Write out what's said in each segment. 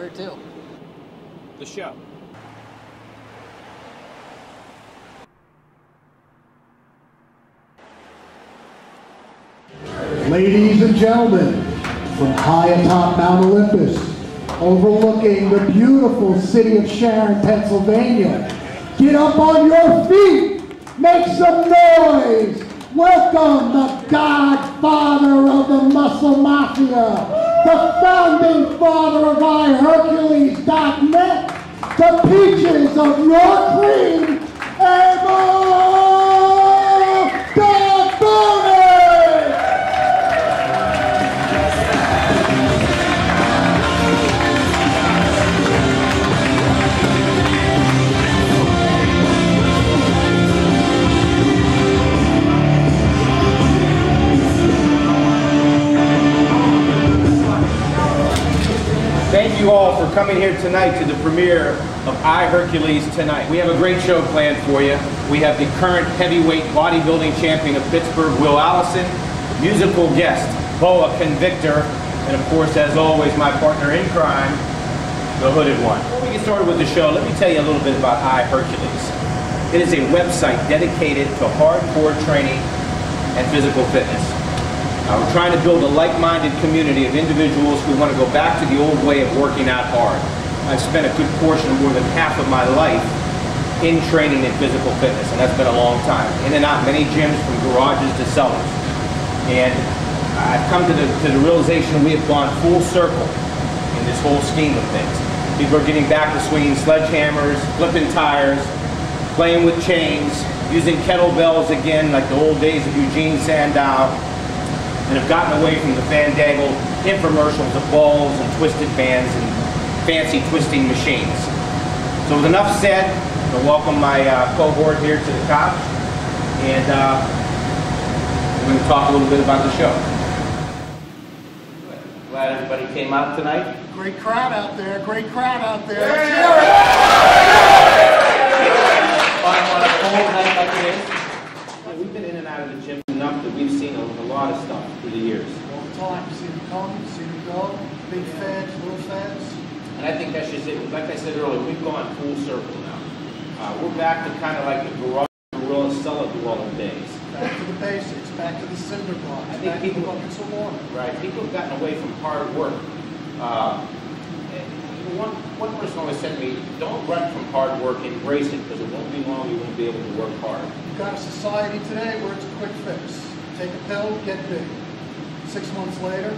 Where to? The show. Ladies and gentlemen, from high atop Mount Olympus, overlooking the beautiful city of Sharon, Pennsylvania, get up on your feet, make some noise. Welcome the godfather of the muscle mafia, the founding father of iHERCULES.net, the peaches of your cream, Thank you all for coming here tonight to the premiere of iHERCULES Tonight. We have a great show planned for you. We have the current heavyweight bodybuilding champion of Pittsburgh, Allison, musical guest, Boa Convictor, and of course, as always, my partner in crime, the Hooded One. Before we get started with the show, let me tell you a little bit about iHERCULES. It is a website dedicated to hardcore training and physical fitness. We're trying to build a like-minded community of individuals who want to go back to the old way of working out hard. I've spent a good portion of more than half of my life in training and physical fitness, and that's been a long time. In and out many gyms, from garages to cellars. And I've come to the realization we have gone full circle in this whole scheme of things. People are getting back to swinging sledgehammers, flipping tires, playing with chains, using kettlebells again like the old days of Eugene Sandow, and have gotten away from the fandangled infomercials of balls and twisted bands and fancy twisting machines. So with enough said, I'm going to welcome my cohort here to the couch, and we're going to talk a little bit about the show. Glad everybody came out tonight. Great crowd out there, great crowd out there. On a cold night like it is, we've been in and out of the gym enough that we've seen a lot of stuff through the years. All the time, see them come, see them go, big fans, little fans. And I think that's just it. Like I said earlier, we've gone full circle now. We're back to kind of like the garage gorilla cellar dweller days. Back to the basics, back to the cinder blocks, I think back people, to buckets of water. Right, people have gotten away from hard work. One person always said to me, don't run from hard work, embrace it, because it won't be long you won't be able to work hard. You've got a society today where it's a quick fix. Take a pill, get big. 6 months later,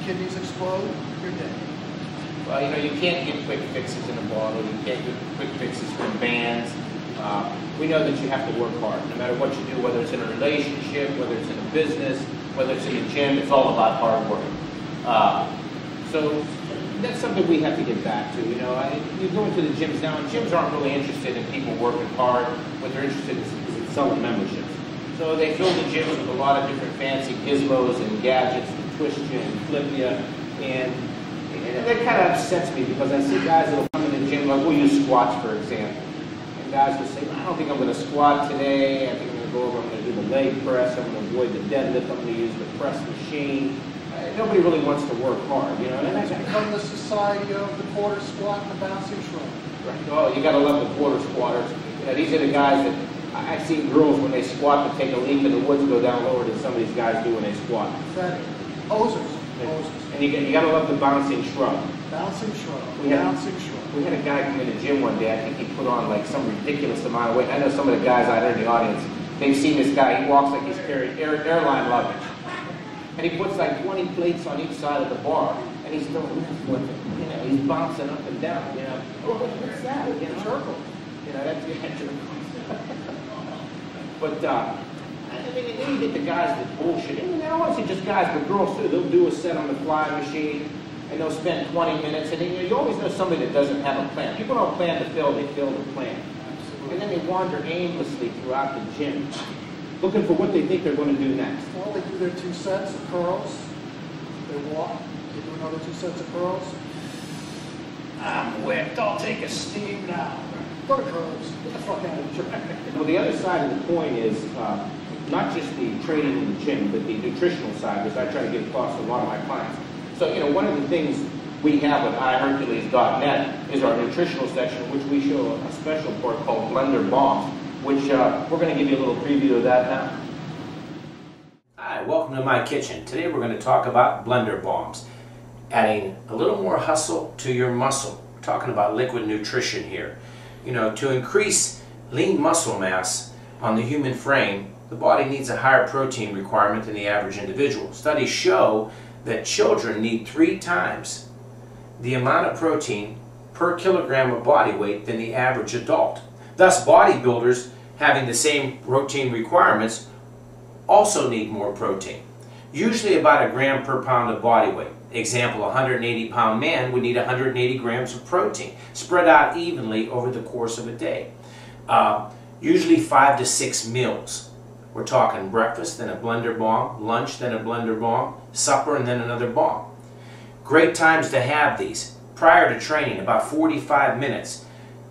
kidneys explode, you're dead. Well, you know, you can't get quick fixes in a bottle. You can't get quick fixes from bands. We know that you have to work hard, no matter what you do, whether it's in a relationship, whether it's in a business, whether it's in a gym, it's all about hard work. So that's something we have to get back to. You know, you go into the gyms now, and gyms aren't really interested in people working hard. What they're interested in is selling memberships. So they fill the gyms with a lot of different fancy gizmos and gadgets to twist you and flip you, and that kind of upsets me because I see guys that will come in the gym, like we'll use squats for example, and guys will say, I don't think I'm going to squat today, I think I'm going to go over, I'm going to do the leg press, I'm going to avoid the deadlift, I'm going to use the press machine. Nobody really wants to work hard, you know. And it's become the society of the quarter squat and the bouncing shrug. Right. Oh, you got to love the quarter squatters. You know, these are the guys that I've seen girls when they squat to take a leap in the woods go down lower than some of these guys do when they squat. Posers. And you got to love the bouncing shrug. Bouncing shrug. We had a guy come in the gym one day. I think he put on like some ridiculous amount of weight. I know some of the guys out there in the audience, they've seen this guy. He walks like he's carrying airline luggage. And he puts like 20 plates on each side of the bar, and he's doing this with it. You know, he's bouncing up and down. You know, what's that? You know, circle. You know, that's the answer. But I mean, then you get the guys that bullshit. I mean, I don't want to say just guys, but girls too. They'll do a set on the fly machine, and they'll spend 20 minutes. And then, you always know somebody that doesn't have a plan. People don't plan to fail; they fail to plan. And then they wander aimlessly throughout the gym, looking for what they think they're going to do next. Well, they do their 2 sets of curls. They walk. They do another 2 sets of curls. I'm whipped. I'll take a steam now. Go to curls. Get the fuck out of the gym. Well, the other side of the coin is not just the training in the gym, but the nutritional side, which I try to get across to a lot of my clients. So, you know, one of the things we have with iHERCULES.net is our nutritional section, which we show a special part called Blender Bombs, which we're going to give you a little preview of that now. Hi, welcome to my kitchen. Today we're going to talk about Blender Bombs, adding a little more hustle to your muscle. We're talking about liquid nutrition here. You know, to increase lean muscle mass on the human frame, the body needs a higher protein requirement than the average individual. Studies show that children need 3 times the amount of protein per kilogram of body weight than the average adult. Thus, bodybuilders having the same protein requirements also need more protein. Usually about 1 gram per pound of body weight. Example, a 180-pound man would need 180 grams of protein, spread out evenly over the course of a day. Usually 5 to 6 meals. We're talking breakfast, then a Blender Bomb, lunch, then a Blender Bomb, supper, and then another bomb. Great times to have these. Prior to training, about 45 minutes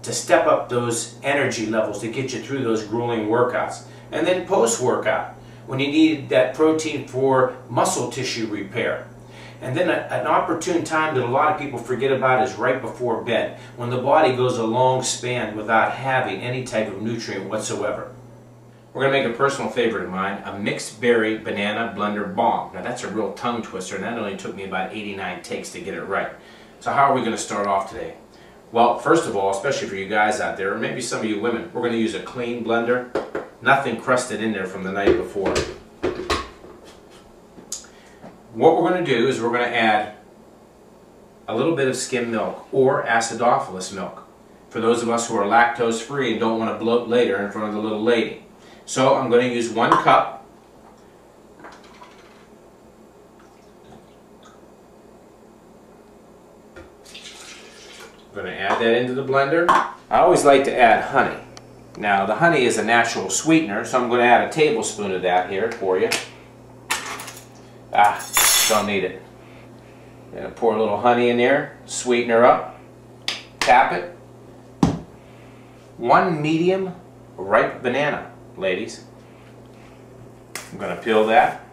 to step up those energy levels to get you through those grueling workouts. And then post-workout, when you need that protein for muscle tissue repair. And then an opportune time that a lot of people forget about is right before bed, when the body goes a long span without having any type of nutrient whatsoever. We're going to make a personal favorite of mine, a mixed berry banana blender bomb. Now that's a real tongue twister, and that only took me about 89 takes to get it right. So how are we going to start off today? Well, first of all, especially for you guys out there, or maybe some of you women, we're going to use a clean blender, nothing crusted in there from the night before. What we're going to do is we're going to add a little bit of skim milk or acidophilus milk for those of us who are lactose free and don't want to bloat later in front of the little lady. So I'm going to use 1 cup. I'm going to add that into the blender. I always like to add honey. Now the honey is a natural sweetener, so I'm going to add a tablespoon of that here for you. Don't need it. I'm going to pour a little honey in there, sweeten her up, tap it. 1 medium ripe banana, ladies. I'm going to peel that.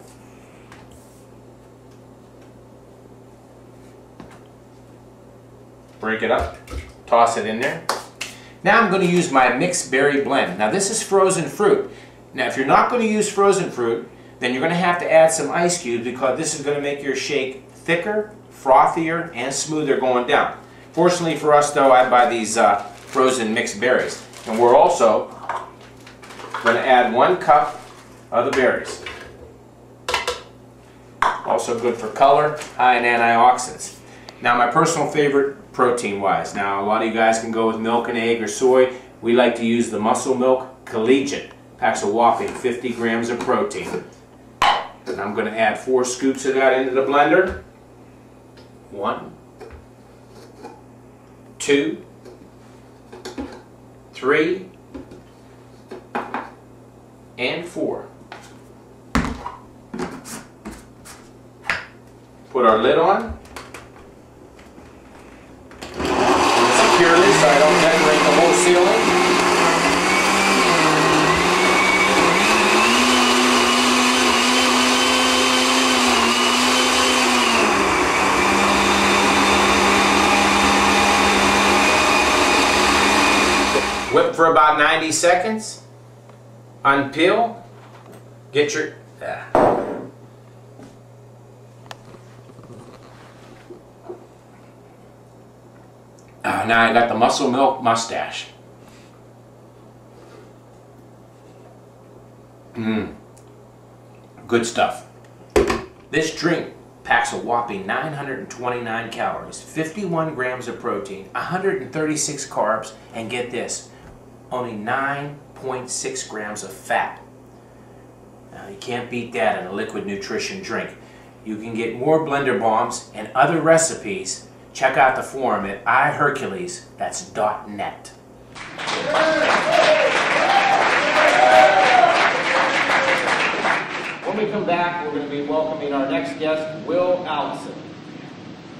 Break it up, toss it in there. Now I'm going to use my mixed berry blend. Now this is frozen fruit. Now if you're not going to use frozen fruit, then you're going to have to add some ice cubes because this is going to make your shake thicker, frothier, and smoother going down. Fortunately for us though, I buy these frozen mixed berries. And we're also going to add 1 cup of the berries. Also good for color, high in antioxidants. Now my personal favorite protein-wise. Now a lot of you guys can go with milk and egg or soy. We like to use the muscle milk collegiate. Packs a whopping 50 grams of protein. And I'm going to add 4 scoops of that into the blender. 1, 2, 3, and 4. Put our lid on. Securely so I don't decorate the whole ceiling. Whip for about 90 seconds. Unpeel. Get your... now I got the muscle milk mustache. Good stuff. This drink packs a whopping 929 calories, 51 grams of protein, 136 carbs, and get this, only 9.6 grams of fat. Now you can't beat that in a liquid nutrition drink. You can get more Blender Bombs and other recipes. Check out the forum at iHERCULES, that's .net. When we come back, we're going to be welcoming our next guest, Allison.